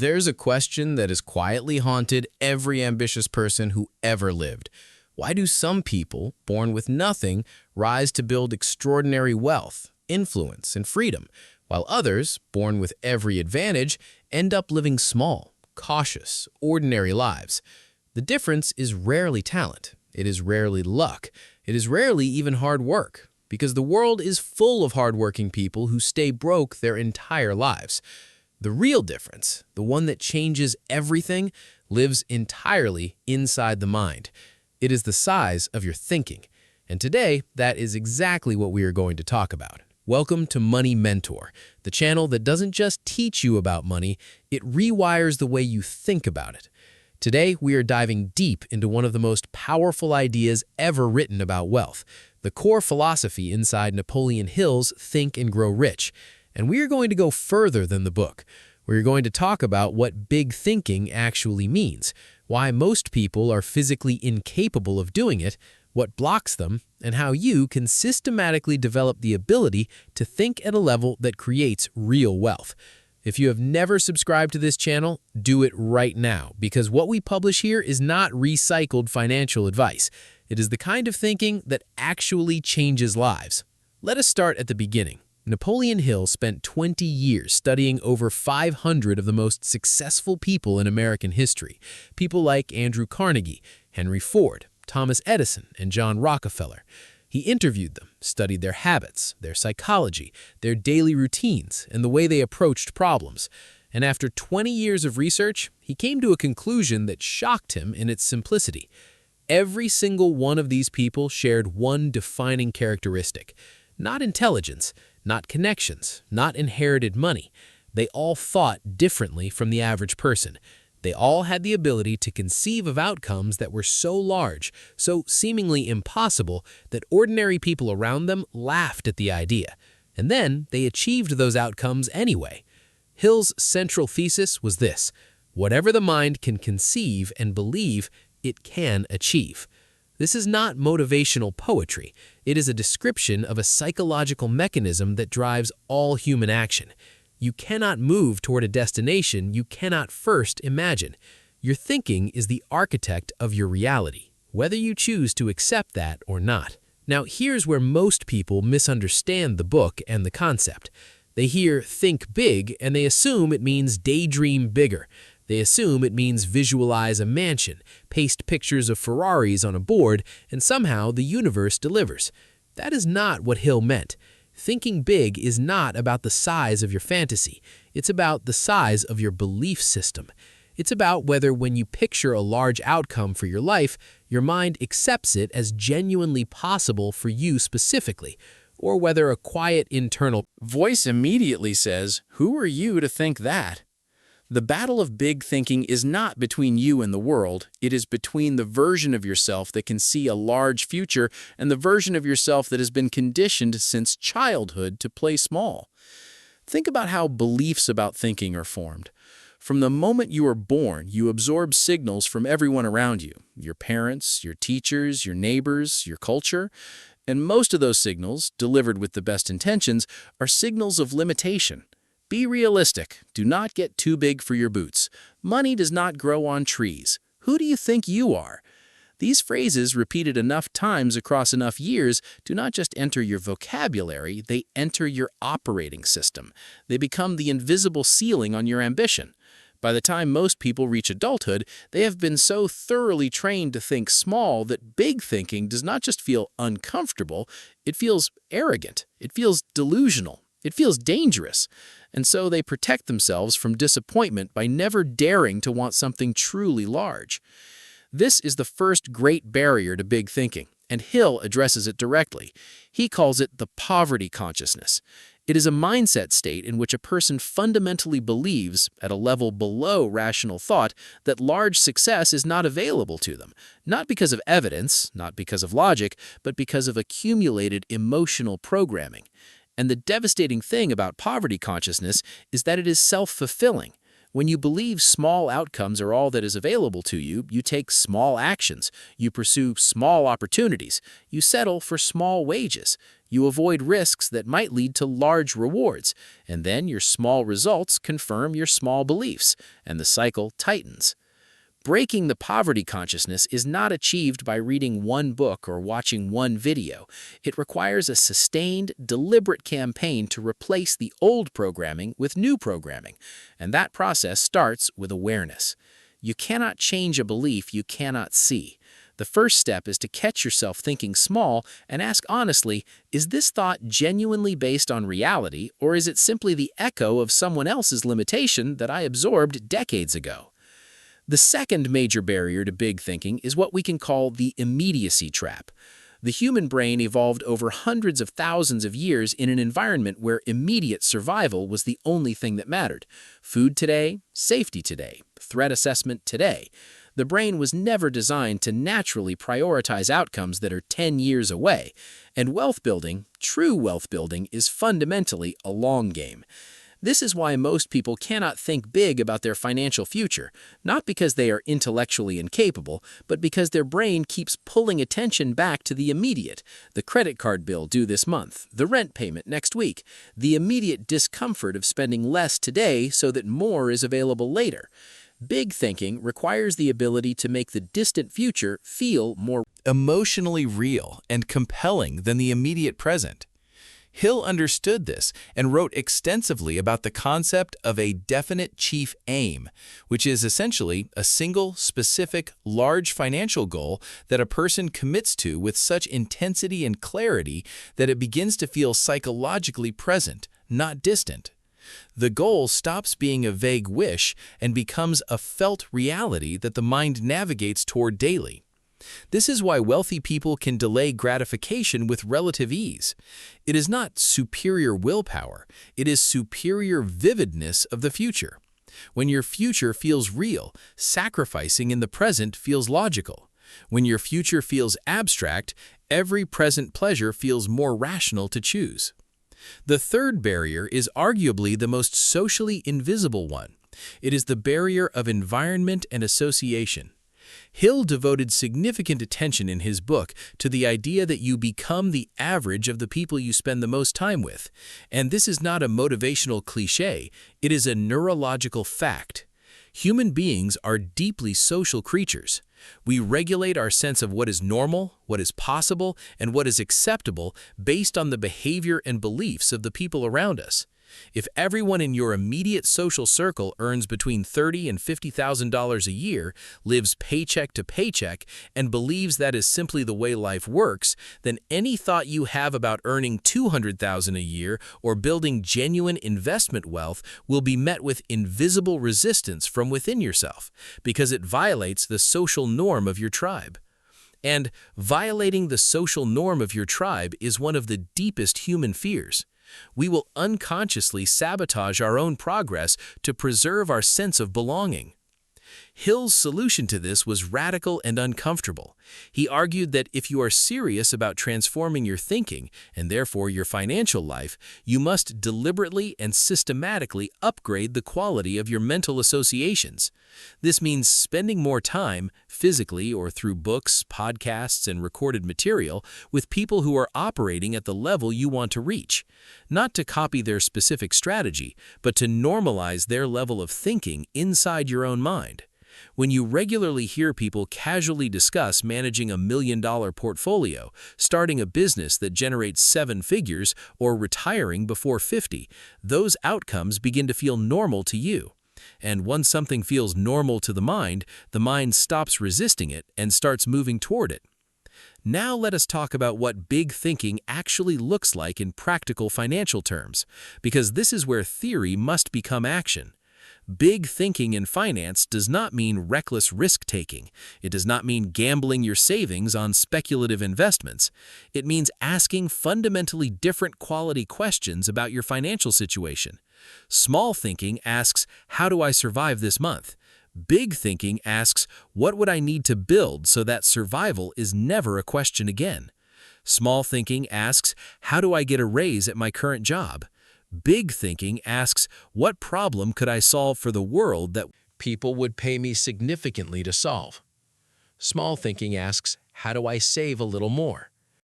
There's a question that has quietly haunted every ambitious person who ever lived. Why do some people, born with nothing, rise to build extraordinary wealth, influence, and freedom, while others, born with every advantage, end up living small, cautious, ordinary lives? The difference is rarely talent. It is rarely luck. It is rarely even hard work, because the world is full of hardworking people who stay broke their entire lives. The real difference, the one that changes everything, lives entirely inside the mind. It is the size of your thinking. And today, that is exactly what we are going to talk about. Welcome to Money Mentor, the channel that doesn't just teach you about money, it rewires the way you think about it. Today, we are diving deep into one of the most powerful ideas ever written about wealth, the core philosophy inside Napoleon Hill's Think and Grow Rich. And we are going to go further than the book. We're going to talk about what big thinking actually means, why most people are physically incapable of doing it, what blocks them, and how you can systematically develop the ability to think at a level that creates real wealth. If you have never subscribed to this channel, do it right now, because what we publish here is not recycled financial advice. It is the kind of thinking that actually changes lives. Let us start at the beginning. Napoleon Hill spent 20 years studying over 500 of the most successful people in American history. People like Andrew Carnegie, Henry Ford, Thomas Edison, and John Rockefeller. He interviewed them, studied their habits, their psychology, their daily routines, and the way they approached problems. And after 20 years of research, he came to a conclusion that shocked him in its simplicity. Every single one of these people shared one defining characteristic: not intelligence, not connections, not inherited money. They all thought differently from the average person. They all had the ability to conceive of outcomes that were so large, so seemingly impossible, that ordinary people around them laughed at the idea. And then they achieved those outcomes anyway. Hill's central thesis was this: whatever the mind can conceive and believe, it can achieve. This is not motivational poetry. It is a description of a psychological mechanism that drives all human action. You cannot move toward a destination you cannot first imagine. Your thinking is the architect of your reality, whether you choose to accept that or not. Now, here's where most people misunderstand the book and the concept. They hear "think big" and they assume it means daydream bigger. They assume it means visualize a mansion, paste pictures of Ferraris on a board, and somehow the universe delivers. That is not what Hill meant. Thinking big is not about the size of your fantasy. It's about the size of your belief system. It's about whether when you picture a large outcome for your life, your mind accepts it as genuinely possible for you specifically, or whether a quiet internal voice immediately says, "Who are you to think that?" The battle of big thinking is not between you and the world. It is between the version of yourself that can see a large future and the version of yourself that has been conditioned since childhood to play small. Think about how beliefs about thinking are formed. From the moment you are born, you absorb signals from everyone around you, your parents, your teachers, your neighbors, your culture. And most of those signals, delivered with the best intentions, are signals of limitation. Be realistic. Do not get too big for your boots. Money does not grow on trees. Who do you think you are? These phrases, repeated enough times across enough years, do not just enter your vocabulary, they enter your operating system. They become the invisible ceiling on your ambition. By the time most people reach adulthood, they have been so thoroughly trained to think small that big thinking does not just feel uncomfortable, it feels arrogant, it feels delusional, it feels dangerous. And so they protect themselves from disappointment by never daring to want something truly large. This is the first great barrier to big thinking, and Hill addresses it directly. He calls it the poverty consciousness. It is a mindset state in which a person fundamentally believes, at a level below rational thought, that large success is not available to them, not because of evidence, not because of logic, but because of accumulated emotional programming. And the devastating thing about poverty consciousness is that it is self-fulfilling. When you believe small outcomes are all that is available to you, you take small actions, you pursue small opportunities, you settle for small wages, you avoid risks that might lead to large rewards, and then your small results confirm your small beliefs, and the cycle tightens. Breaking the poverty consciousness is not achieved by reading one book or watching one video. It requires a sustained, deliberate campaign to replace the old programming with new programming, and that process starts with awareness. You cannot change a belief you cannot see. The first step is to catch yourself thinking small and ask honestly, is this thought genuinely based on reality, or is it simply the echo of someone else's limitation that I absorbed decades ago? The second major barrier to big thinking is what we can call the immediacy trap. The human brain evolved over hundreds of thousands of years in an environment where immediate survival was the only thing that mattered. Food today, safety today, threat assessment today. The brain was never designed to naturally prioritize outcomes that are 10 years away. And wealth building, true wealth building, is fundamentally a long game. This is why most people cannot think big about their financial future, not because they are intellectually incapable, but because their brain keeps pulling attention back to the immediate, the credit card bill due this month, the rent payment next week, the immediate discomfort of spending less today so that more is available later. Big thinking requires the ability to make the distant future feel more emotionally real and compelling than the immediate present. Hill understood this and wrote extensively about the concept of a definite chief aim, which is essentially a single, specific, large financial goal that a person commits to with such intensity and clarity that it begins to feel psychologically present, not distant. The goal stops being a vague wish and becomes a felt reality that the mind navigates toward daily. This is why wealthy people can delay gratification with relative ease. It is not superior willpower, it is superior vividness of the future. When your future feels real, sacrificing in the present feels logical. When your future feels abstract, every present pleasure feels more rational to choose. The third barrier is arguably the most socially invisible one. It is the barrier of environment and association. Hill devoted significant attention in his book to the idea that you become the average of the people you spend the most time with. And this is not a motivational cliché, it is a neurological fact. Human beings are deeply social creatures. We regulate our sense of what is normal, what is possible, and what is acceptable based on the behavior and beliefs of the people around us. If everyone in your immediate social circle earns between $30,000 and $50,000 a year, lives paycheck to paycheck, and believes that is simply the way life works, then any thought you have about earning $200,000 a year or building genuine investment wealth will be met with invisible resistance from within yourself, because it violates the social norm of your tribe. And violating the social norm of your tribe is one of the deepest human fears. We will unconsciously sabotage our own progress to preserve our sense of belonging. Hill's solution to this was radical and uncomfortable. He argued that if you are serious about transforming your thinking, and therefore your financial life, you must deliberately and systematically upgrade the quality of your mental associations. This means spending more time, physically or through books, podcasts, and recorded material, with people who are operating at the level you want to reach. Not to copy their specific strategy, but to normalize their level of thinking inside your own mind. When you regularly hear people casually discuss managing $1 million portfolio, starting a business that generates 7 figures, or retiring before 50, those outcomes begin to feel normal to you. And once something feels normal to the mind stops resisting it and starts moving toward it. Now let us talk about what big thinking actually looks like in practical financial terms, because this is where theory must become action. Big thinking in finance does not mean reckless risk-taking. It does not mean gambling your savings on speculative investments. It means asking fundamentally different quality questions about your financial situation. Small thinking asks, how do I survive this month? Big thinking asks, what would I need to build so that survival is never a question again? Small thinking asks, how do I get a raise at my current job? Big thinking asks, what problem could I solve for the world that people would pay me significantly to solve? Small thinking asks, how do I save a little more?